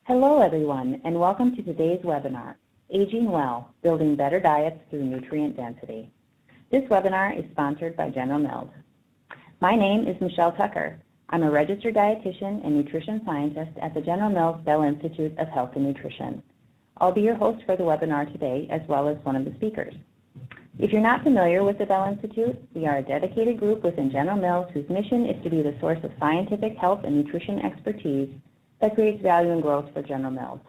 Hello everyone, and welcome to today's webinar, Aging Well, Building Better Diets Through Nutrient Density. This webinar is sponsored by General Mills. My name is Michelle Tucker. I'm a registered dietitian and nutrition scientist at the General Mills Bell Institute of Health and Nutrition. I'll be your host for the webinar today, as well as one of the speakers. If you're not familiar with the Bell Institute, we are a dedicated group within General Mills whose mission is to be the source of scientific health and nutrition expertise that creates value and growth for General Mills.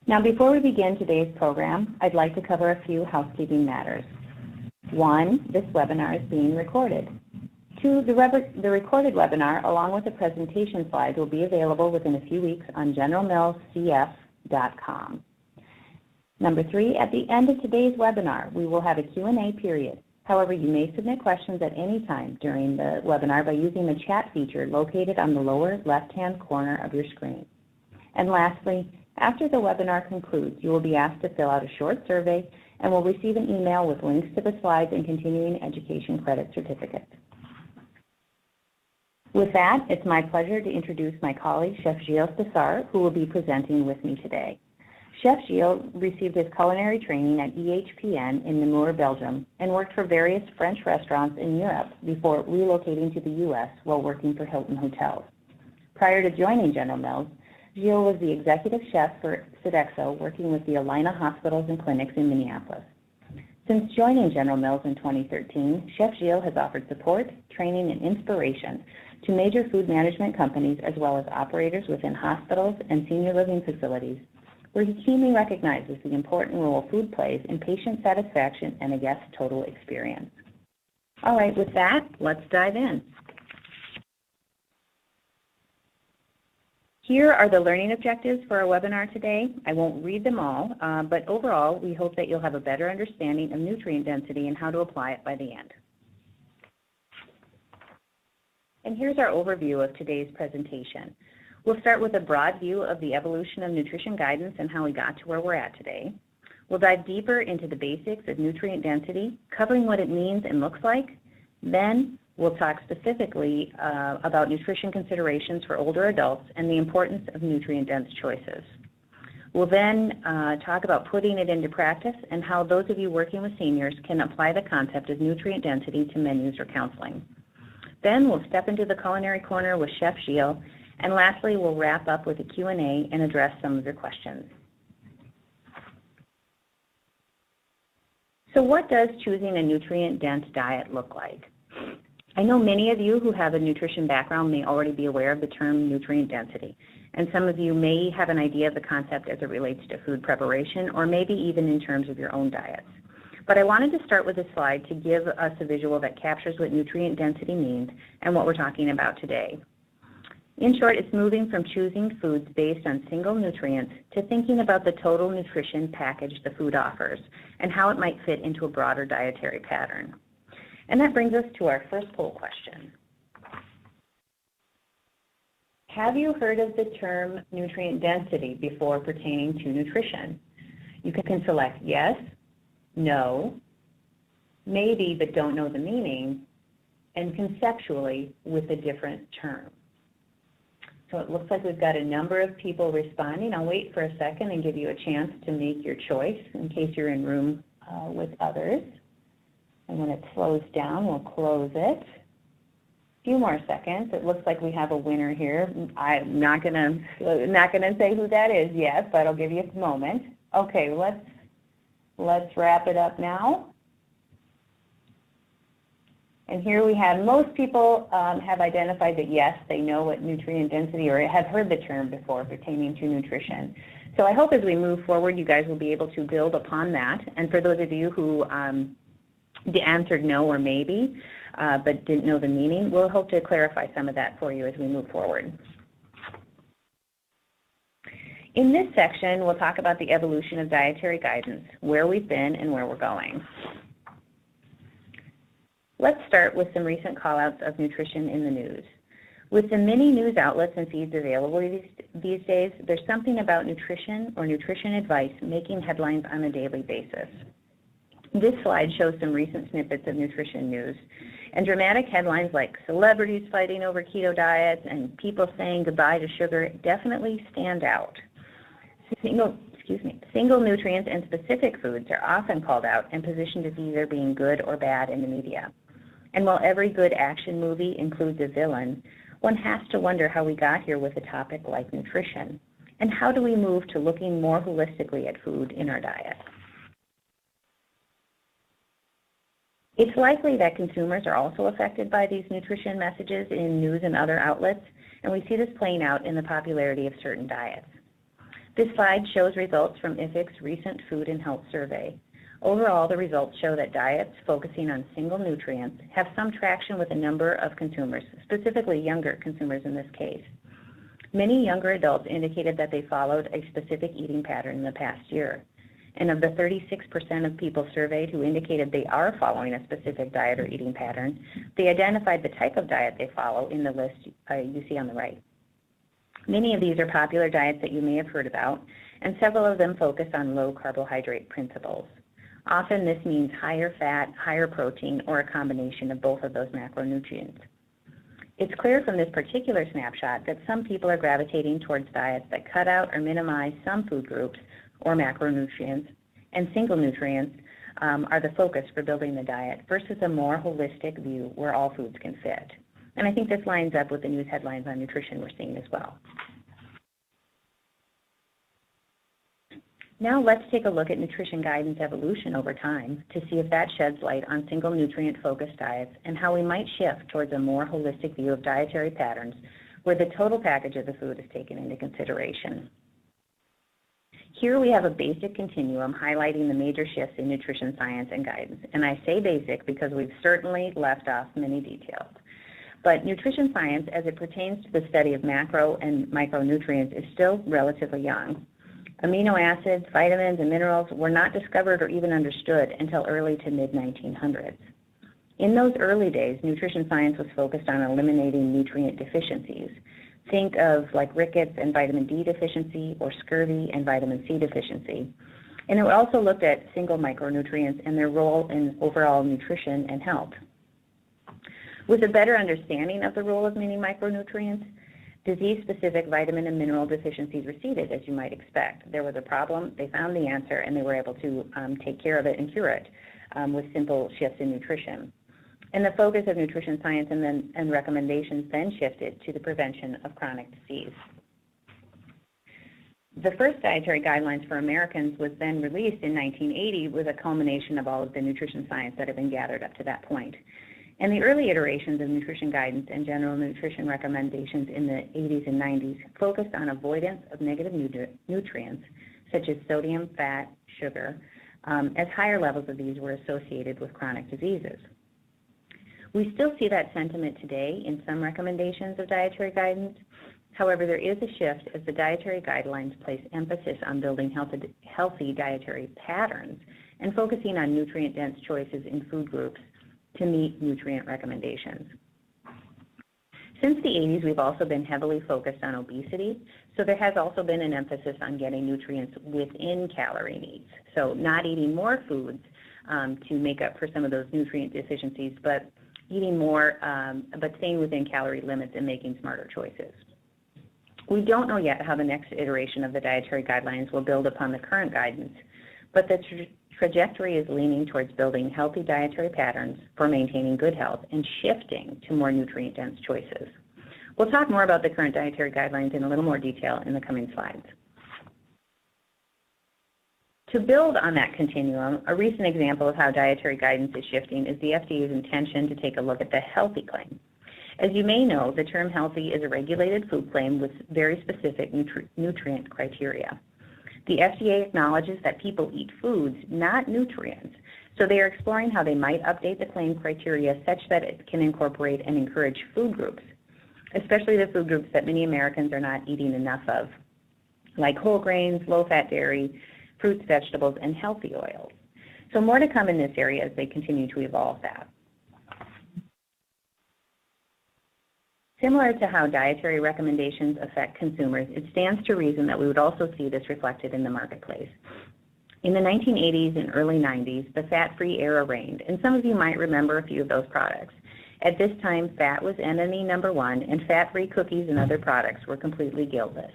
Now, before we begin today's program, I'd like to cover a few housekeeping matters. 1, this webinar is being recorded. 2, the recorded webinar, along with the presentation slides, will be available within a few weeks on generalmillscf.com. Number 3, at the end of today's webinar, we will have a Q&A period. However, you may submit questions at any time during the webinar by using the chat feature located on the lower left-hand corner of your screen. And lastly, after the webinar concludes, you will be asked to fill out a short survey and will receive an email with links to the slides and continuing education credit certificate. With that, it's my pleasure to introduce my colleague, Chef Gilles Dessart, who will be presenting with me today. Chef Gilles received his culinary training at EHPN in Namur, Belgium, and worked for various French restaurants in Europe before relocating to the U.S. while working for Hilton Hotels. Prior to joining General Mills, Gilles was the executive chef for Sodexo, working with the Allina Hospitals and Clinics in Minneapolis. Since joining General Mills in 2013, Chef Gilles has offered support, training, and inspiration to major food management companies as well as operators within hospitals and senior living facilities, where he keenly recognizes the important role food plays in patient satisfaction and a guest total experience. All right, with that, let's dive in. Here are the learning objectives for our webinar today. I won't read them all, but overall, we hope that you'll have a better understanding of nutrient density and how to apply it by the end. And here's our overview of today's presentation. We'll start with a broad view of the evolution of nutrition guidance and how we got to where we're at today. We'll dive deeper into the basics of nutrient density, covering what it means and looks like. Then we'll talk specifically about nutrition considerations for older adults and the importance of nutrient-dense choices. We'll then talk about putting it into practice and how those of you working with seniors can apply the concept of nutrient density to menus or counseling. Then we'll step into the culinary corner with Chef Gilles. And lastly, we'll wrap up with a Q&A and address some of your questions. So what does choosing a nutrient-dense diet look like? I know many of you who have a nutrition background may already be aware of the term nutrient density, and some of you may have an idea of the concept as it relates to food preparation or maybe even in terms of your own diets. But I wanted to start with a slide to give us a visual that captures what nutrient density means and what we're talking about today. In short, it's moving from choosing foods based on single nutrients to thinking about the total nutrition package the food offers and how it might fit into a broader dietary pattern. And that brings us to our first poll question. Have you heard of the term nutrient density before pertaining to nutrition? You can select yes, no, maybe but don't know the meaning, and conceptually with a different term. So it looks like we've got a number of people responding. I'll wait for a second and give you a chance to make your choice in case you're in room with others. And when it slows down, we'll close it. A few more seconds. It looks like we have a winner here. I'm not gonna say who that is yet, but I'll give you a moment. Okay, let's wrap it up now. And here we have most people have identified that, yes, they know what nutrient density or have heard the term before pertaining to nutrition. So I hope as we move forward, you guys will be able to build upon that. And for those of you who answered no or maybe, but didn't know the meaning, we'll hope to clarify some of that for you as we move forward. In this section, we'll talk about the evolution of dietary guidance, where we've been and where we're going. Let's start with some recent call-outs of nutrition in the news. With the many news outlets and feeds available these days, there's something about nutrition or nutrition advice making headlines on a daily basis. This slide shows some recent snippets of nutrition news, And dramatic headlines like celebrities fighting over keto diets and people saying goodbye to sugar definitely stand out. Single nutrients and specific foods are often called out and positioned as either being good or bad in the media. And while every good action movie includes a villain, one has to wonder how we got here with a topic like nutrition. And how do we move to looking more holistically at food in our diet? It's likely that consumers are also affected by these nutrition messages in news and other outlets, and we see this playing out in the popularity of certain diets. This slide shows results from IFIC's recent Food and Health Survey. Overall, the results show that diets focusing on single nutrients have some traction with a number of consumers, specifically younger consumers in this case. Many younger adults indicated that they followed a specific eating pattern in the past year. And of the 36% of people surveyed who indicated they are following a specific diet or eating pattern, they identified the type of diet they follow in the list you see on the right. Many of these are popular diets that you may have heard about, and several of them focus on low carbohydrate principles. Often this means higher fat, higher protein, or a combination of both of those macronutrients. It's clear from this particular snapshot that some people are gravitating towards diets that cut out or minimize some food groups or macronutrients, and single nutrients are the focus for building the diet versus a more holistic view where all foods can fit. And I think this lines up with the news headlines on nutrition we're seeing as well. Now let's take a look at nutrition guidance evolution over time to see if that sheds light on single nutrient-focused diets and how we might shift towards a more holistic view of dietary patterns where the total package of the food is taken into consideration. Here we have a basic continuum highlighting the major shifts in nutrition science and guidance. And I say basic because we've certainly left off many details. But nutrition science, as it pertains to the study of macro and micronutrients, is still relatively young. Amino acids, vitamins, and minerals were not discovered or even understood until early to mid-1900s. In those early days, nutrition science was focused on eliminating nutrient deficiencies. Think of like rickets and vitamin D deficiency or scurvy and vitamin C deficiency. And it also looked at single micronutrients and their role in overall nutrition and health. With a better understanding of the role of many micronutrients, disease-specific vitamin and mineral deficiencies receded, as you might expect. There was a problem, they found the answer, and they were able to take care of it and cure it with simple shifts in nutrition. And the focus of nutrition science and recommendations then shifted to the prevention of chronic disease. The first dietary guidelines for Americans was then released in 1980 with a culmination of all of the nutrition science that had been gathered up to that point. And the early iterations of nutrition guidance and general nutrition recommendations in the 80s and 90s focused on avoidance of negative nutrients such as sodium, fat, sugar, as higher levels of these were associated with chronic diseases. We still see that sentiment today in some recommendations of dietary guidance. However, there is a shift as the dietary guidelines place emphasis on building healthy dietary patterns and focusing on nutrient-dense choices in food groups to meet nutrient recommendations. Since the 80s, we've also been heavily focused on obesity, so there has also been an emphasis on getting nutrients within calorie needs. So not eating more foods to make up for some of those nutrient deficiencies, but eating more, but staying within calorie limits and making smarter choices. We don't know yet how the next iteration of the dietary guidelines will build upon the current guidance, but the trajectory is leaning towards building healthy dietary patterns for maintaining good health and shifting to more nutrient-dense choices. We'll talk more about the current dietary guidelines in a little more detail in the coming slides. To build on that continuum, a recent example of how dietary guidance is shifting is the FDA's intention to take a look at the healthy claim. As you may know, the term healthy is a regulated food claim with very specific nutrient criteria. The FDA acknowledges that people eat foods, not nutrients, so they are exploring how they might update the claim criteria such that it can incorporate and encourage food groups, especially the food groups that many Americans are not eating enough of, like whole grains, low-fat dairy, fruits, vegetables, and healthy oils. So more to come in this area as they continue to evolve that. Similar to how dietary recommendations affect consumers, it stands to reason that we would also see this reflected in the marketplace. In the 1980s and early 90s, the fat-free era reigned, and some of you might remember a few of those products. At this time, fat was enemy number one, and fat-free cookies and other products were completely guiltless.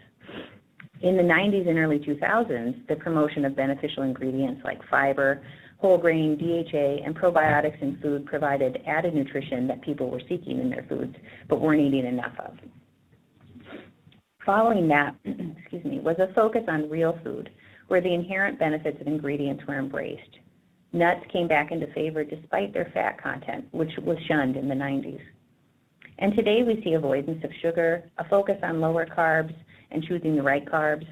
In the 90s and early 2000s, the promotion of beneficial ingredients like fiber, whole grain, DHA, and probiotics in food provided added nutrition that people were seeking in their foods but weren't eating enough of. Following that, was a focus on real food, where the inherent benefits of ingredients were embraced. Nuts came back into favor despite their fat content, which was shunned in the 90s. And today we see avoidance of sugar, a focus on lower carbs and choosing the right carbs,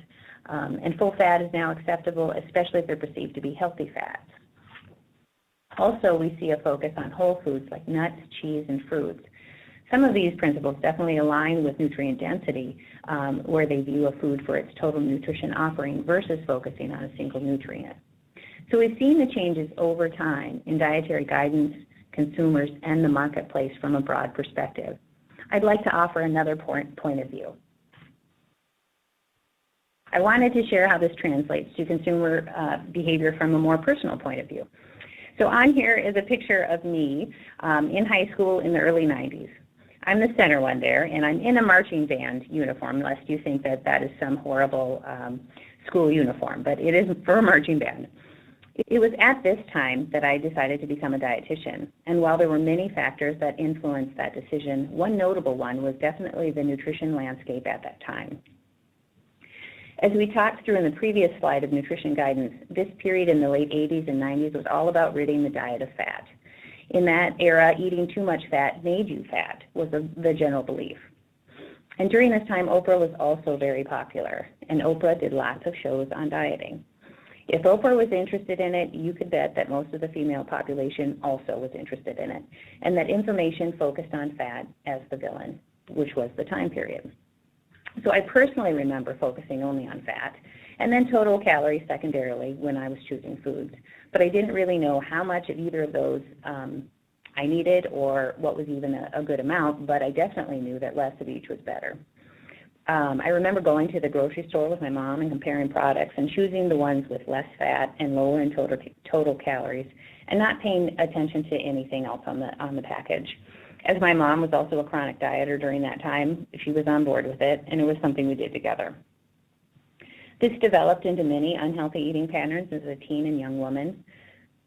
and full fat is now acceptable, especially if they're perceived to be healthy fats. Also, we see a focus on whole foods like nuts, cheese, and fruits. Some of these principles definitely align with nutrient density, where they view a food for its total nutrition offering versus focusing on a single nutrient. So we've seen the changes over time in dietary guidance, consumers, and the marketplace from a broad perspective. I'd like to offer another point of view. I wanted to share how this translates to consumer behavior from a more personal point of view. So on here is a picture of me in high school in the early 90s. I'm the center one there, and I'm in a marching band uniform, lest you think that that is some horrible school uniform, but it is for a marching band. It was at this time that I decided to become a dietitian, and while there were many factors that influenced that decision, one notable one was definitely the nutrition landscape at that time. As we talked through in the previous slide of nutrition guidance, this period in the late 80s and 90s was all about ridding the diet of fat. In that era, eating too much fat made you fat, was the general belief. And during this time, Oprah was also very popular, and Oprah did lots of shows on dieting. If Oprah was interested in it, you could bet that most of the female population also was interested in it, and that information focused on fat as the villain, which was the time period. So I personally remember focusing only on fat, and then total calories secondarily when I was choosing foods. But I didn't really know how much of either of those I needed or what was even a good amount, but I definitely knew that less of each was better. I remember going to the grocery store with my mom and comparing products and choosing the ones with less fat and lower in total calories, and not paying attention to anything else on the package. As my mom was also a chronic dieter during that time, she was on board with it, and it was something we did together. This developed into many unhealthy eating patterns as a teen and young woman.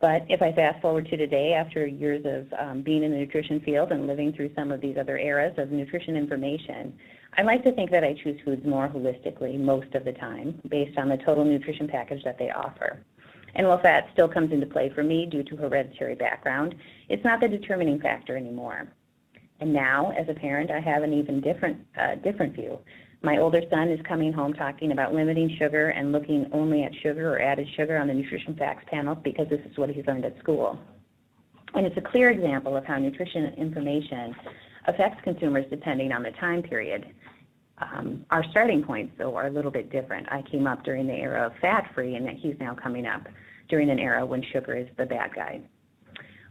But if I fast forward to today, after years of being in the nutrition field and living through some of these other eras of nutrition information, I like to think that I choose foods more holistically most of the time, based on the total nutrition package that they offer. And while fat still comes into play for me due to hereditary background, it's not the determining factor anymore. And now, as a parent, I have an even different view. My older son is coming home talking about limiting sugar and looking only at sugar or added sugar on the nutrition facts panel because this is what he's learned at school. And it's a clear example of how nutrition information affects consumers depending on the time period. Our starting points, though, are a little bit different. I came up during the era of fat-free, and he's now coming up during an era when sugar is the bad guy.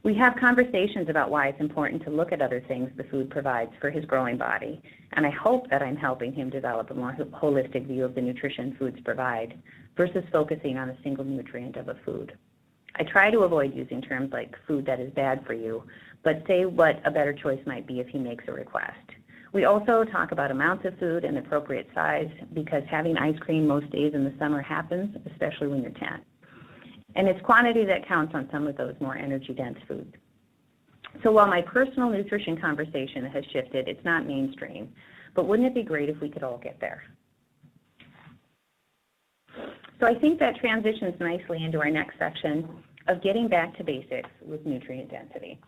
We have conversations about why it's important to look at other things the food provides for his growing body, and I hope that I'm helping him develop a more holistic view of the nutrition foods provide versus focusing on a single nutrient of a food. I try to avoid using terms like food that is bad for you, but say what a better choice might be if he makes a request. We also talk about amounts of food and appropriate size because having ice cream most days in the summer happens, especially when you're 10. And it's quantity that counts on some of those more energy-dense foods. So while my personal nutrition conversation has shifted, it's not mainstream. But wouldn't it be great if we could all get there? So I think that transitions nicely into our next section of getting back to basics with nutrient density.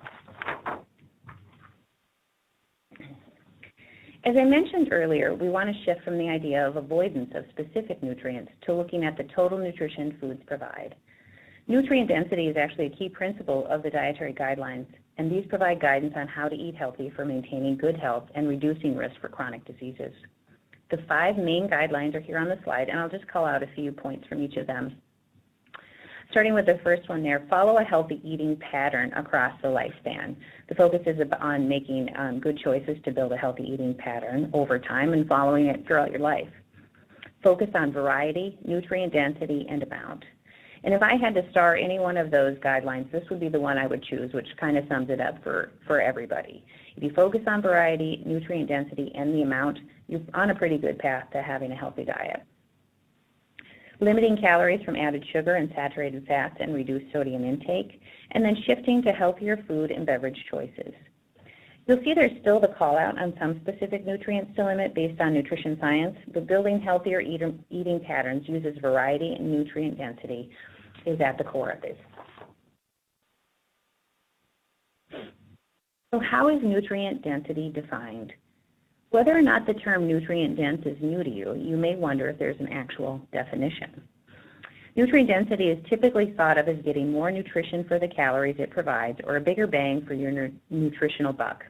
As I mentioned earlier, we want to shift from the idea of avoidance of specific nutrients to looking at the total nutrition foods provide. Nutrient density is actually a key principle of the dietary guidelines, and these provide guidance on how to eat healthy for maintaining good health and reducing risk for chronic diseases. The 5 main guidelines are here on the slide, and I'll just call out a few points from each of them. Starting with the first one there, follow a healthy eating pattern across the lifespan. The focus is on making good choices to build a healthy eating pattern over time and following it throughout your life. Focus on variety, nutrient density, and amount. And if I had to star any one of those guidelines, this would be the one I would choose, which kind of sums it up for everybody. If you focus on variety, nutrient density, and the amount, you're on a pretty good path to having a healthy diet. Limiting calories from added sugar and saturated fats and reduced sodium intake, and then shifting to healthier food and beverage choices. You'll see there's still the call out on some specific nutrients to limit based on nutrition science, but building healthier eating patterns uses variety and nutrient density is at the core of this. So how is nutrient density defined? Whether or not the term nutrient dense is new to you, you may wonder if there's an actual definition. Nutrient density is typically thought of as getting more nutrition for the calories it provides or a bigger bang for your nutritional buck.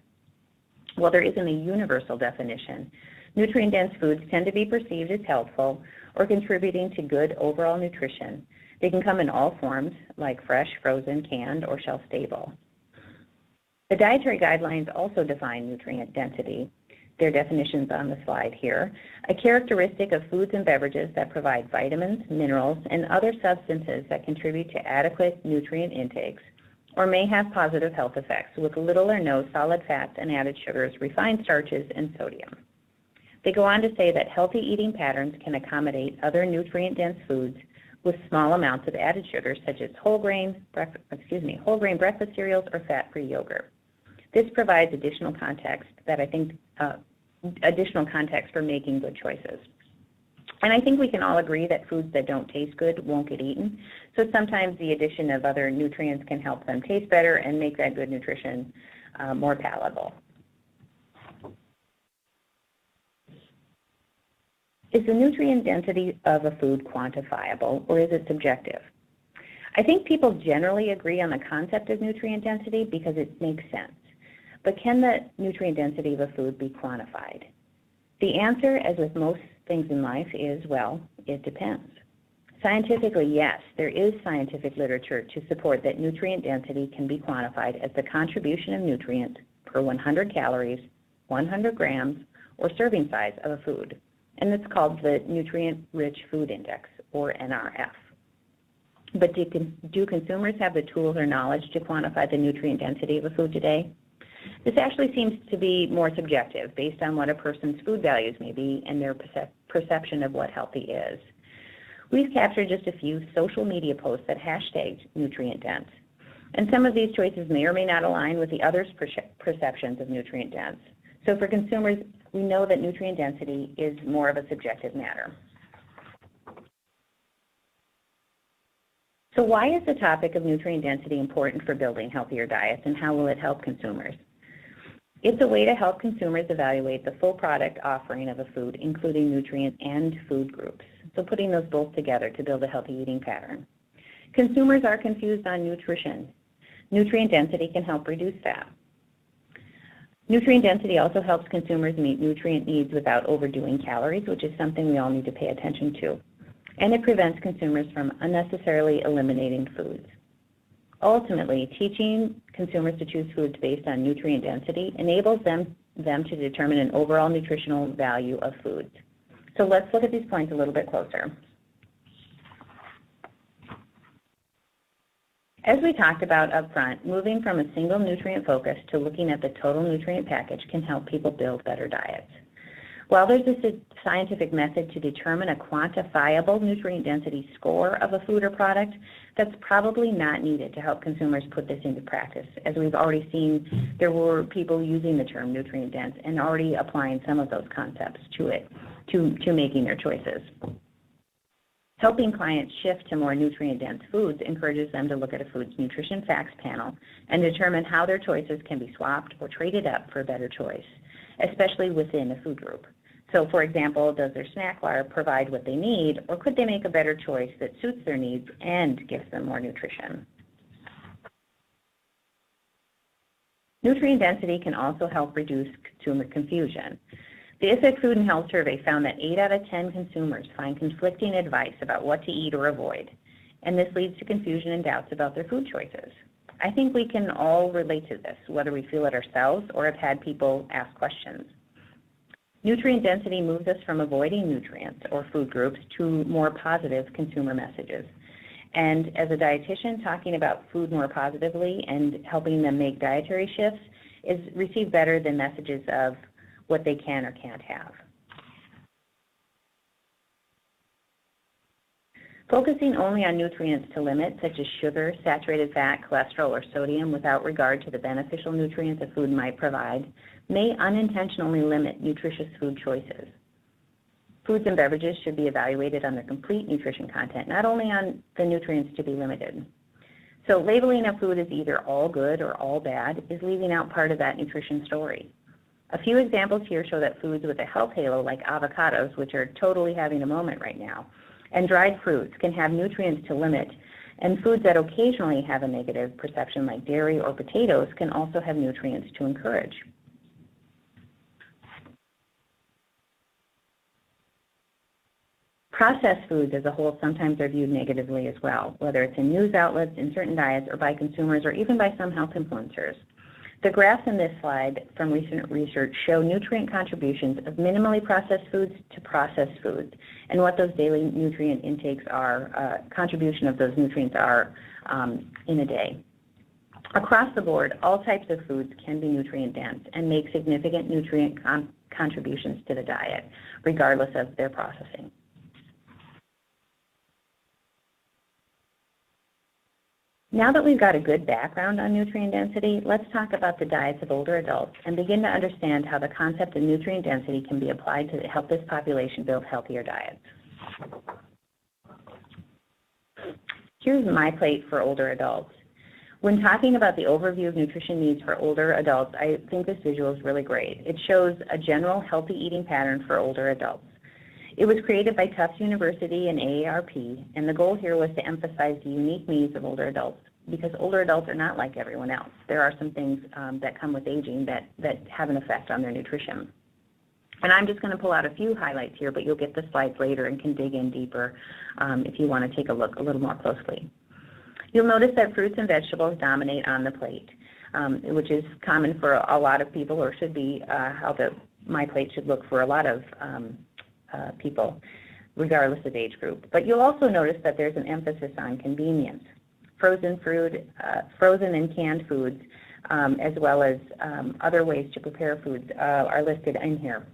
While there isn't a universal definition, nutrient-dense foods tend to be perceived as helpful or contributing to good overall nutrition. They can come in all forms, like fresh, frozen, canned, or shelf-stable. The dietary guidelines also define nutrient density. Their definitions on the slide here, a characteristic of foods and beverages that provide vitamins, minerals, and other substances that contribute to adequate nutrient intakes or may have positive health effects with little or no solid fats and added sugars, refined starches, and sodium. They go on to say that healthy eating patterns can accommodate other nutrient-dense foods with small amounts of added sugars such as whole grain breakfast cereals or fat-free yogurt. This provides additional context for making good choices. And I think we can all agree that foods that don't taste good won't get eaten. So sometimes the addition of other nutrients can help them taste better and make that good nutrition more palatable. Is the nutrient density of a food quantifiable, or is it subjective? I think people generally agree on the concept of nutrient density because it makes sense. But can the nutrient density of a food be quantified? The answer, as with most things in life, is, well, it depends. Scientifically, yes, there is scientific literature to support that nutrient density can be quantified as the contribution of nutrients per 100 calories, 100 grams, or serving size of a food. And it's called the Nutrient-Rich Food Index, or NRF. But do consumers have the tools or knowledge to quantify the nutrient density of a food today? This actually seems to be more subjective, based on what a person's food values may be and their perception of what healthy is. We've captured just a few social media posts that hashtagged nutrient dense, and some of these choices may or may not align with the others' perceptions of nutrient dense. So for consumers, we know that nutrient density is more of a subjective matter. So why is the topic of nutrient density important for building healthier diets, and how will it help consumers? It's a way to help consumers evaluate the full product offering of a food, including nutrient and food groups. So putting those both together to build a healthy eating pattern. Consumers are confused on nutrition. Nutrient density can help reduce that. Nutrient density also helps consumers meet nutrient needs without overdoing calories, which is something we all need to pay attention to. And it prevents consumers from unnecessarily eliminating foods. Ultimately, teaching consumers to choose foods based on nutrient density enables them to determine an overall nutritional value of foods. So let's look at these points a little bit closer. As we talked about up front, moving from a single nutrient focus to looking at the total nutrient package can help people build better diets. While there's a scientific method to determine a quantifiable nutrient density score of a food or product, that's probably not needed to help consumers put this into practice. As we've already seen, there were people using the term nutrient dense and already applying some of those concepts to it, to making their choices. Helping clients shift to more nutrient-dense foods encourages them to look at a food's nutrition facts panel and determine how their choices can be swapped or traded up for a better choice, especially within a food group. So, for example, does their snack bar provide what they need, or could they make a better choice that suits their needs and gives them more nutrition? Nutrient density can also help reduce consumer confusion. The IFIC Food and Health Survey found that 8 out of 10 consumers find conflicting advice about what to eat or avoid, and this leads to confusion and doubts about their food choices. I think we can all relate to this, whether we feel it ourselves or have had people ask questions. Nutrient density moves us from avoiding nutrients or food groups to more positive consumer messages. And as a dietitian, talking about food more positively and helping them make dietary shifts is received better than messages of what they can or can't have. Focusing only on nutrients to limit, such as sugar, saturated fat, cholesterol, or sodium, without regard to the beneficial nutrients a food might provide, may unintentionally limit nutritious food choices. Foods and beverages should be evaluated on their complete nutrition content, not only on the nutrients to be limited. So labeling a food as either all good or all bad is leaving out part of that nutrition story. A few examples here show that foods with a health halo, like avocados, which are totally having a moment right now, and dried fruits can have nutrients to limit, and foods that occasionally have a negative perception, like dairy or potatoes, can also have nutrients to encourage. Processed foods as a whole sometimes are viewed negatively as well, whether it's in news outlets, in certain diets, or by consumers, or even by some health influencers. The graphs in this slide from recent research show nutrient contributions of minimally processed foods to processed foods, and what those daily nutrient intakes are, contribution of those nutrients are in a day. Across the board, all types of foods can be nutrient dense and make significant nutrient contributions to the diet, regardless of their processing. Now that we've got a good background on nutrient density, let's talk about the diets of older adults and begin to understand how the concept of nutrient density can be applied to help this population build healthier diets. Here's MyPlate for older adults. When talking about the overview of nutrition needs for older adults, I think this visual is really great. It shows a general healthy eating pattern for older adults. It was created by Tufts University and AARP, and the goal here was to emphasize the unique needs of older adults, because older adults are not like everyone else. There are some things that come with aging that have an effect on their nutrition. And I'm just going to pull out a few highlights here, but you'll get the slides later and can dig in deeper if you want to take a look a little more closely. You'll notice that fruits and vegetables dominate on the plate, which is common for a lot of people, or should be how the MyPlate should look for a lot of people, regardless of age group. But you'll also notice that there's an emphasis on convenience. Frozen and canned foods, as well as other ways to prepare foods are listed in here.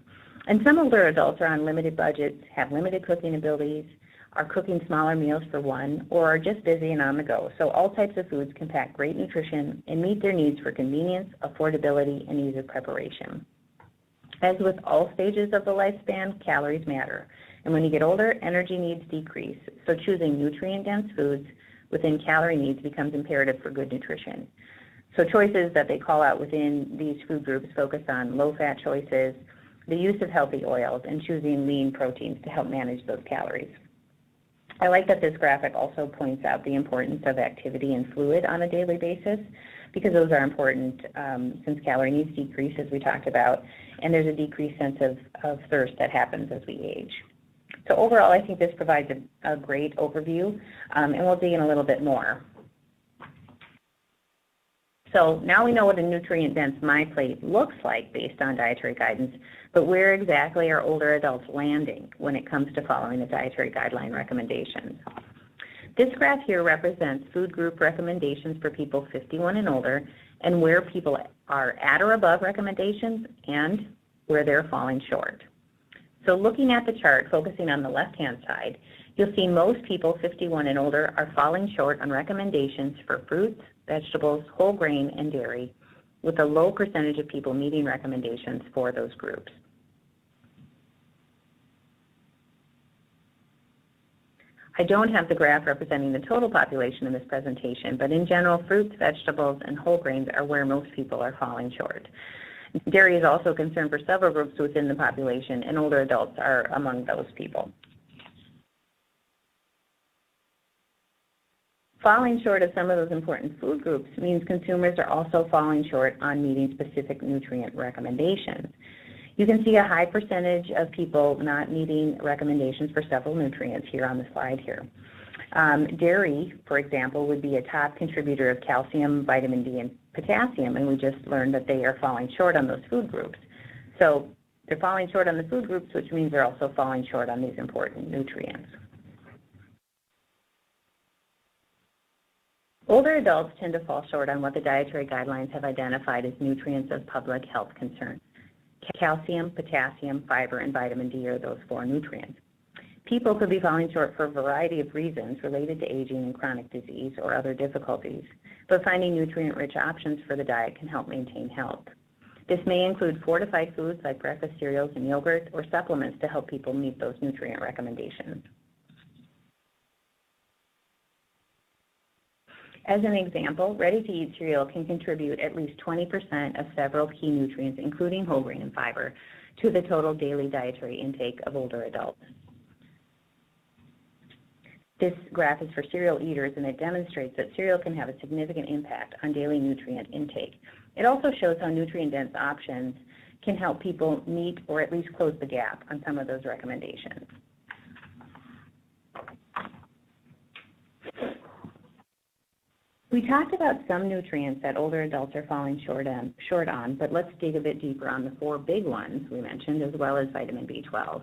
And some older adults are on limited budgets, have limited cooking abilities, are cooking smaller meals for one, or are just busy and on the go. So all types of foods can pack great nutrition and meet their needs for convenience, affordability, and ease of preparation. As with all stages of the lifespan, calories matter. And when you get older, energy needs decrease. So choosing nutrient-dense foods within calorie needs becomes imperative for good nutrition. So choices that they call out within these food groups focus on low-fat choices, the use of healthy oils, and choosing lean proteins to help manage those calories. I like that this graphic also points out the importance of activity and fluid on a daily basis, because those are important since calorie needs decrease, as we talked about, and there's a decreased sense of thirst that happens as we age. So overall, I think this provides a great overview, and we'll dig in a little bit more. So now we know what a nutrient-dense MyPlate looks like based on dietary guidance, but where exactly are older adults landing when it comes to following the dietary guideline recommendations? This graph here represents food group recommendations for people 51 and older, and where people are at or above recommendations and where they're falling short. So looking at the chart, focusing on the left-hand side, you'll see most people 51 and older are falling short on recommendations for fruits, vegetables, whole grain, and dairy, with a low percentage of people meeting recommendations for those groups. I don't have the graph representing the total population in this presentation, but in general, fruits, vegetables, and whole grains are where most people are falling short. Dairy is also a concern for several groups within the population, and older adults are among those people. Falling short of some of those important food groups means consumers are also falling short on meeting specific nutrient recommendations. You can see a high percentage of people not meeting recommendations for several nutrients here on the slide here. Dairy, for example, would be a top contributor of calcium, vitamin D, and potassium, and we just learned that they are falling short on those food groups. So they're falling short on the food groups, which means they're also falling short on these important nutrients. Older adults tend to fall short on what the dietary guidelines have identified as nutrients of public health concern. Calcium, potassium, fiber, and vitamin D are those 4 nutrients. People could be falling short for a variety of reasons related to aging and chronic disease or other difficulties, but finding nutrient-rich options for the diet can help maintain health. This may include fortified foods like breakfast cereals and yogurt, or supplements to help people meet those nutrient recommendations. As an example, ready-to-eat cereal can contribute at least 20% of several key nutrients, including whole grain and fiber, to the total daily dietary intake of older adults. This graph is for cereal eaters, and it demonstrates that cereal can have a significant impact on daily nutrient intake. It also shows how nutrient-dense options can help people meet or at least close the gap on some of those recommendations. We talked about some nutrients that older adults are falling short on, but let's dig a bit deeper on the 4 big ones we mentioned, as well as vitamin B12.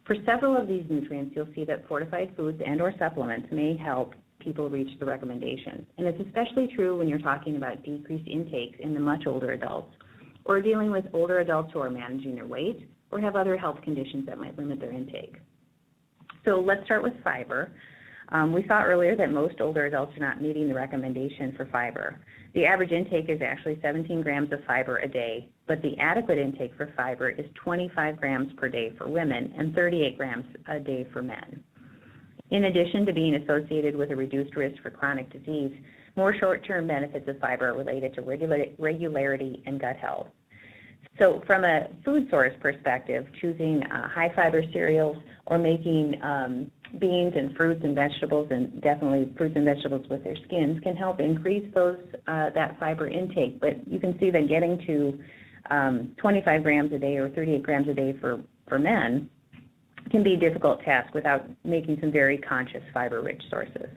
For several of these nutrients, you'll see that fortified foods and or supplements may help people reach the recommendations. And it's especially true when you're talking about decreased intakes in the much older adults, or dealing with older adults who are managing their weight or have other health conditions that might limit their intake. So let's start with fiber. We saw earlier that most older adults are not meeting the recommendation for fiber. The average intake is actually 17 grams of fiber a day, but the adequate intake for fiber is 25 grams per day for women and 38 grams a day for men. In addition to being associated with a reduced risk for chronic disease, more short-term benefits of fiber are related to regularity and gut health. So from a food source perspective, choosing high-fiber cereals or making beans and fruits and vegetables, and definitely fruits and vegetables with their skins, can help increase that fiber intake. But you can see that getting to 25 grams a day or 38 grams a day for men can be a difficult task without making some very conscious fiber-rich sources.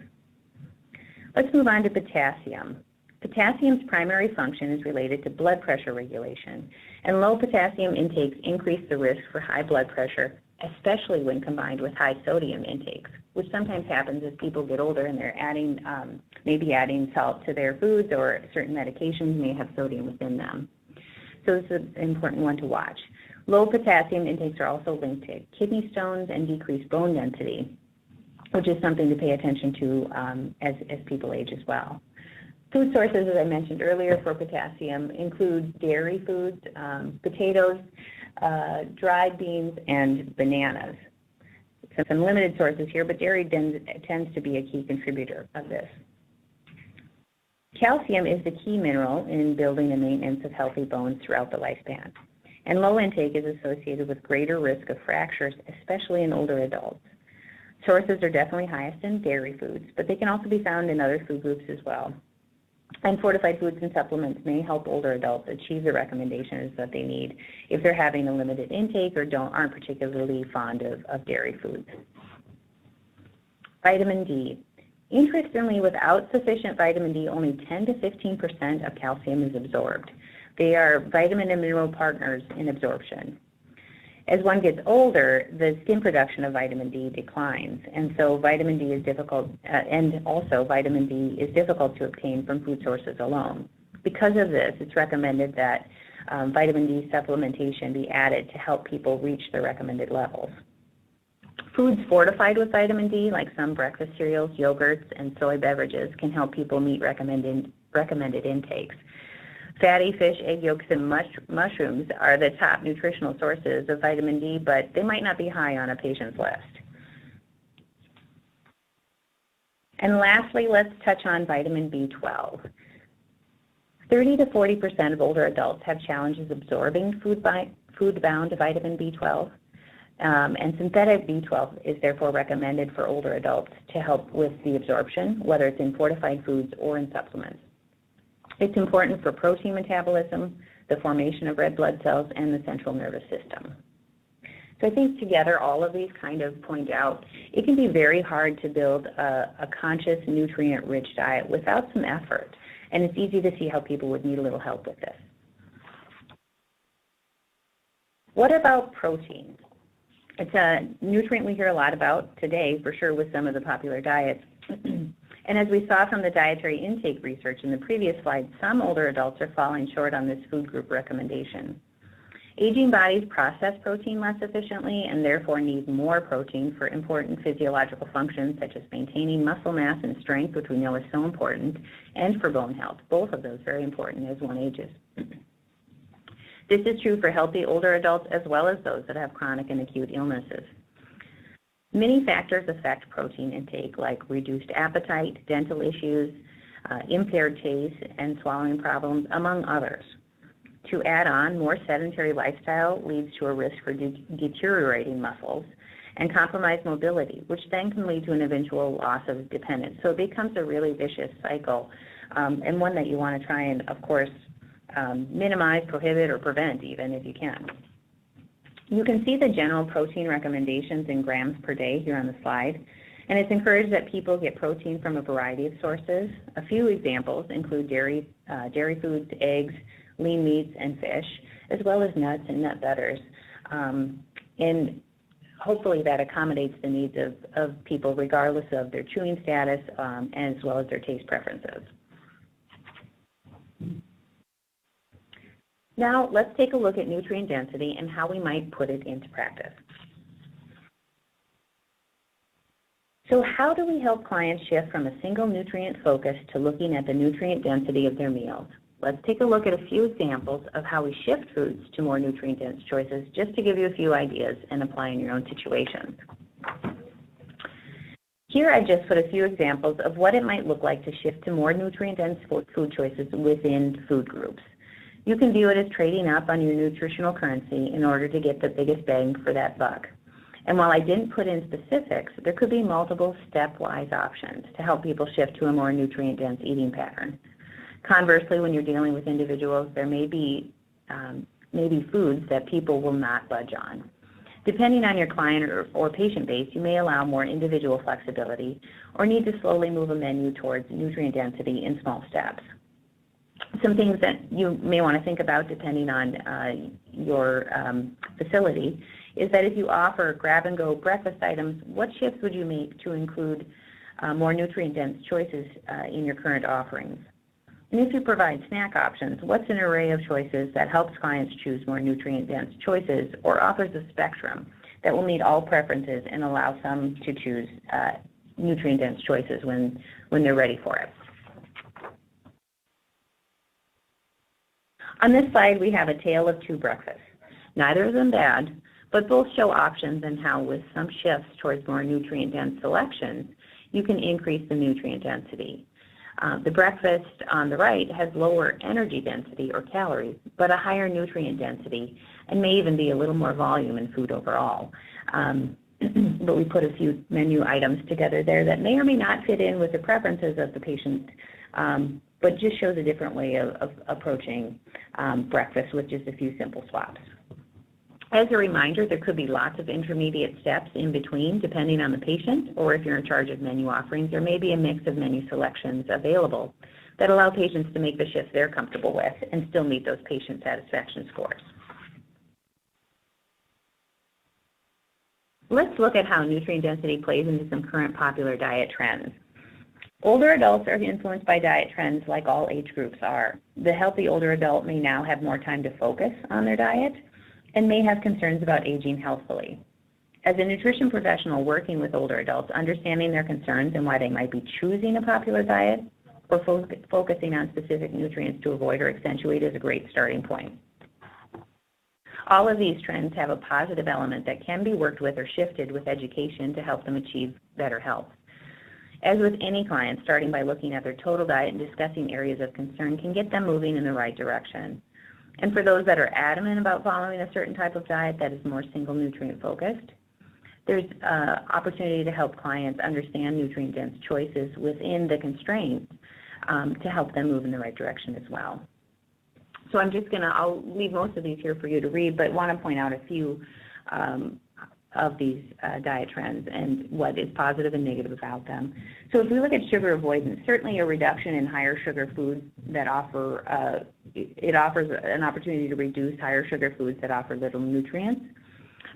Let's move on to potassium. Potassium's primary function is related to blood pressure regulation, and low potassium intakes increase the risk for high blood pressure, especially when combined with high sodium intakes, which sometimes happens as people get older and they're maybe adding salt to their foods, or certain medications may have sodium within them. So this is an important one to watch. Low potassium intakes are also linked to kidney stones and decreased bone density, which is something to pay attention to as people age as well. Food sources, as I mentioned earlier, for potassium include dairy foods, potatoes, dried beans, and bananas. So some limited sources here, but dairy tends to be a key contributor of this. Calcium is the key mineral in building and maintenance of healthy bones throughout the lifespan, and low intake is associated with greater risk of fractures, especially in older adults. Sources are definitely highest in dairy foods, but they can also be found in other food groups as well. And fortified foods and supplements may help older adults achieve the recommendations that they need if they're having a limited intake or aren't particularly fond of dairy foods. Vitamin D. Interestingly, without sufficient vitamin D, only 10 to 15% of calcium is absorbed. They are vitamin and mineral partners in absorption. As one gets older, the skin production of vitamin D declines, and so vitamin D is difficult, and also vitamin D is difficult to obtain from food sources alone. Because of this, it's recommended that vitamin D supplementation be added to help people reach the recommended levels. Foods fortified with vitamin D, like some breakfast cereals, yogurts, and soy beverages, can help people meet recommended intakes. Fatty fish, egg yolks, and mushrooms are the top nutritional sources of vitamin D, but they might not be high on a patient's list. And lastly, let's touch on vitamin B12. 30 to 40% of older adults have challenges absorbing food-bound vitamin B12, and synthetic B12 is therefore recommended for older adults to help with the absorption, whether it's in fortified foods or in supplements. It's important for protein metabolism, the formation of red blood cells, and the central nervous system. So I think together all of these kind of point out it can be very hard to build a conscious, nutrient-rich diet without some effort, and it's easy to see how people would need a little help with this. What about protein? It's a nutrient we hear a lot about today, for sure, with some of the popular diets. And as we saw from the dietary intake research in the previous slide, some older adults are falling short on this food group recommendation. Aging bodies process protein less efficiently and therefore need more protein for important physiological functions such as maintaining muscle mass and strength, which we know is so important, and for bone health. Both of those very important as one ages. This is true for healthy older adults as well as those that have chronic and acute illnesses. Many factors affect protein intake, like reduced appetite, dental issues, impaired taste, and swallowing problems, among others. To add on, more sedentary lifestyle leads to a risk for deteriorating muscles and compromised mobility, which then can lead to an eventual loss of dependence. So it becomes a really vicious cycle, and one that you want to try and, of course, minimize, prohibit, or prevent even if you can. You can see the general protein recommendations in grams per day here on the slide, and it's encouraged that people get protein from a variety of sources. A few examples include dairy foods, eggs, lean meats, and fish, as well as nuts and nut butters. And hopefully that accommodates the needs of people regardless of their chewing status as well as their taste preferences. Now let's take a look at nutrient density and how we might put it into practice. So how do we help clients shift from a single nutrient focus to looking at the nutrient density of their meals? Let's take a look at a few examples of how we shift foods to more nutrient-dense choices, just to give you a few ideas and apply in your own situations. Here I just put a few examples of what it might look like to shift to more nutrient-dense food choices within food groups. You can view it as trading up on your nutritional currency in order to get the biggest bang for that buck. And while I didn't put in specifics, there could be multiple stepwise options to help people shift to a more nutrient-dense eating pattern. Conversely, when you're dealing with individuals, there may be foods that people will not budge on. Depending on your client or patient base, you may allow more individual flexibility or need to slowly move a menu towards nutrient density in small steps. Some things that you may want to think about depending on your facility is that if you offer grab-and-go breakfast items, what shifts would you make to include more nutrient-dense choices in your current offerings? And if you provide snack options, what's an array of choices that helps clients choose more nutrient-dense choices or offers a spectrum that will meet all preferences and allow some to choose nutrient-dense choices when they're ready for it? On this slide, we have a tale of two breakfasts. Neither of them bad, but both show options and how with some shifts towards more nutrient-dense selections, you can increase the nutrient density. The breakfast on the right has lower energy density or calories, but a higher nutrient density and may even be a little more volume in food overall. But we put a few menu items together there that may or may not fit in with the preferences of the patient, but just shows a different way of approaching breakfast with just a few simple swaps. As a reminder, there could be lots of intermediate steps in between depending on the patient, or if you're in charge of menu offerings, there may be a mix of menu selections available that allow patients to make the shifts they're comfortable with and still meet those patient satisfaction scores. Let's look at how nutrient density plays into some current popular diet trends. Older adults are influenced by diet trends like all age groups are. The healthy older adult may now have more time to focus on their diet and may have concerns about aging healthfully. As a nutrition professional working with older adults, understanding their concerns and why they might be choosing a popular diet or focusing on specific nutrients to avoid or accentuate is a great starting point. All of these trends have a positive element that can be worked with or shifted with education to help them achieve better health. As with any client, starting by looking at their total diet and discussing areas of concern can get them moving in the right direction. And for those that are adamant about following a certain type of diet that is more single nutrient focused, there's opportunity to help clients understand nutrient-dense choices within the constraints to help them move in the right direction as well. So I'll leave most of these here for you to read, but want to point out a few of these diet trends and what is positive and negative about them. So if we look at sugar avoidance, certainly a reduction in higher sugar foods that offers an opportunity to reduce higher sugar foods that offer little nutrients.